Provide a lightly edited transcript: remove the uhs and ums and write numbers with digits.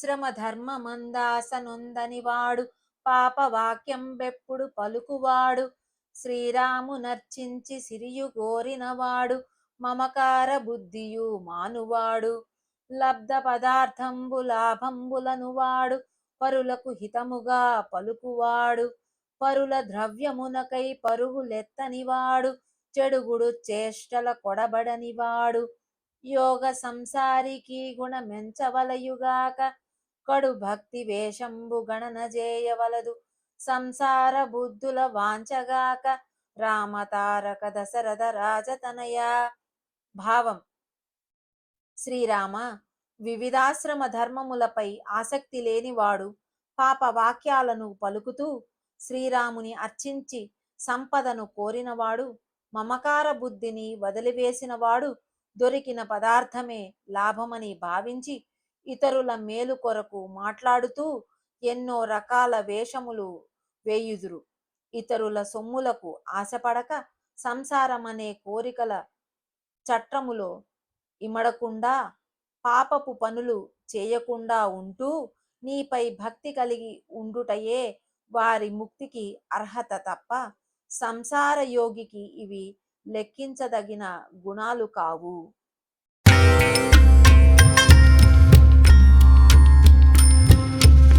ఆశ్రమ ధర్మమందాసనొందనివాడు పాపవాక్యం బెప్పుడు పలుకువాడు శ్రీరాము నర్చించి సిరియు గోరినవాడు మమకార బుద్ధియు మానువాడు లబ్ధ పదార్థంబు లాభంబులనువాడు పరులకు హితముగా పలుకువాడు పరుల ద్రవ్యమునకై పరుగులెత్తనివాడు చెడుగుడు చేష్టల కొడబడనివాడు యోగ సంసారికి గుణమెంచవలయుగాక కడు భక్తి వేషంబు గణన చేయవలదు సంసార బుద్ధుల వాంచగాక రామతారక దశరథ రాజతనయ. భావం: శ్రీరామ, వివిధాశ్రమ ధర్మములపై ఆసక్తి లేనివాడు పాప వాక్యాలను పలుకుతూ శ్రీరాముని అర్చించి సంపదను కోరినవాడు మమకార బుద్ధిని వదిలివేసినవాడు దొరికిన పదార్థమే లాభమని భావించి ఇతరుల మేలు కొరకు మాట్లాడుతూ ఎన్నో రకాల వేషములు వేయుదురు. ఇతరుల సొమ్ములకు ఆశపడక సంసారమనే కోరికల చట్రములో ఇమడకుండా పాపపు పనులు చేయకుండా ఉంటూ నీపై భక్తి కలిగి ఉండుటయే వారి ముక్తికి అర్హత తప్ప సంసార యోగికి ఇవి లెక్కించదగిన గుణాలు కావు.